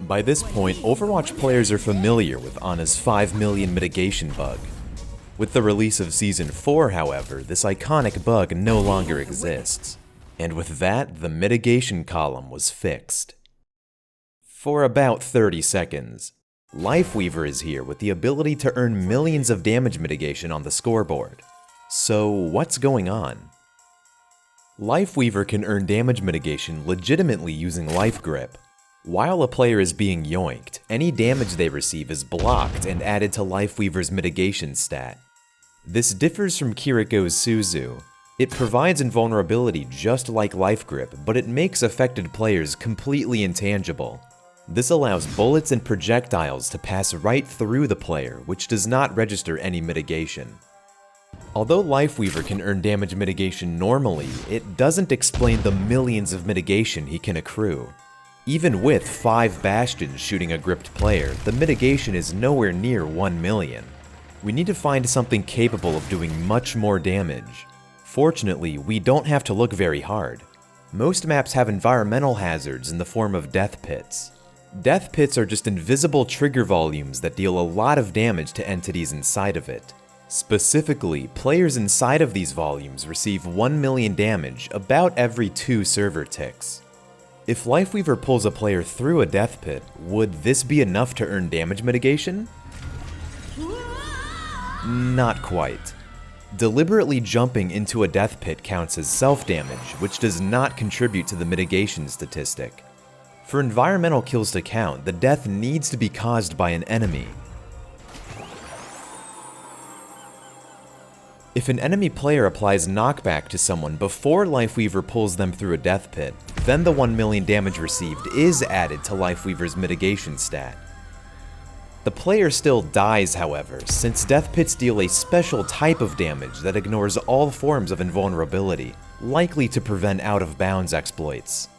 By this point, Overwatch players are familiar with Ana's 5 million mitigation bug. With the release of Season 4, however, this iconic bug no longer exists. And with that, the mitigation column was fixed. For about 30 seconds, Lifeweaver is here with the ability to earn millions of damage mitigation on the scoreboard. So what's going on? Lifeweaver can earn damage mitigation legitimately using Life Grip. While a player is being yoinked, any damage they receive is blocked and added to Lifeweaver's mitigation stat. This differs from Kiriko's Suzu. It provides invulnerability just like Life Grip, but it makes affected players completely intangible. This allows bullets and projectiles to pass right through the player, which does not register any mitigation. Although Lifeweaver can earn damage mitigation normally, it doesn't explain the millions of mitigation he can accrue. Even with 5 Bastions shooting a gripped player, the mitigation is nowhere near 1 million. We need to find something capable of doing much more damage. Fortunately, we don't have to look very hard. Most maps have environmental hazards in the form of death pits. Death pits are just invisible trigger volumes that deal a lot of damage to entities inside of it. Specifically, players inside of these volumes receive 1 million damage about every 2 server ticks. If Lifeweaver pulls a player through a death pit, would this be enough to earn damage mitigation? Not quite. Deliberately jumping into a death pit counts as self-damage, which does not contribute to the mitigation statistic. For environmental kills to count, the death needs to be caused by an enemy. If an enemy player applies knockback to someone before Lifeweaver pulls them through a death pit, then the 1 million damage received is added to Lifeweaver's mitigation stat. The player still dies, however, since death pits deal a special type of damage that ignores all forms of invulnerability, likely to prevent out-of-bounds exploits.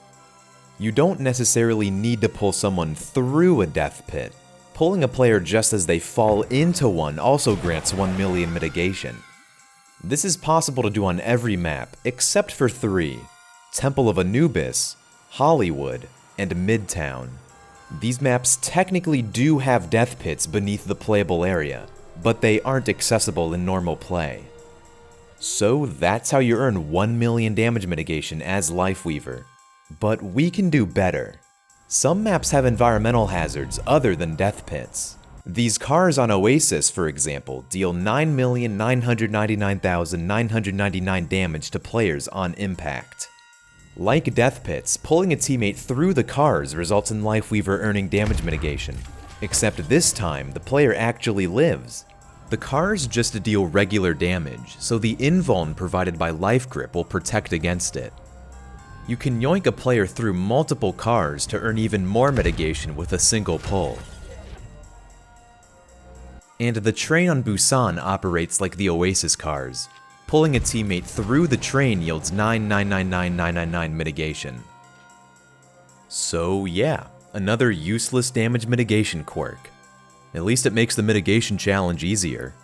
You don't necessarily need to pull someone through a death pit. Pulling a player just as they fall into one also grants 1 million mitigation. This is possible to do on every map, except for 3, Temple of Anubis, Hollywood, and Midtown. These maps technically do have death pits beneath the playable area, but they aren't accessible in normal play. So that's how you earn 1 million damage mitigation as Lifeweaver. But we can do better. Some maps have environmental hazards other than death pits. These cars on Oasis, for example, deal 9,999,999 damage to players on impact. Like death pits, pulling a teammate through the cars results in Lifeweaver earning damage mitigation, except this time the player actually lives. The cars just deal regular damage, so the invuln provided by Life Grip will protect against it. You can yoink a player through multiple cars to earn even more mitigation with a single pull. And the train on Busan operates like the Oasis cars. Pulling a teammate through the train yields 9,999,999 mitigation. So yeah, another useless damage mitigation quirk. At least it makes the mitigation challenge easier.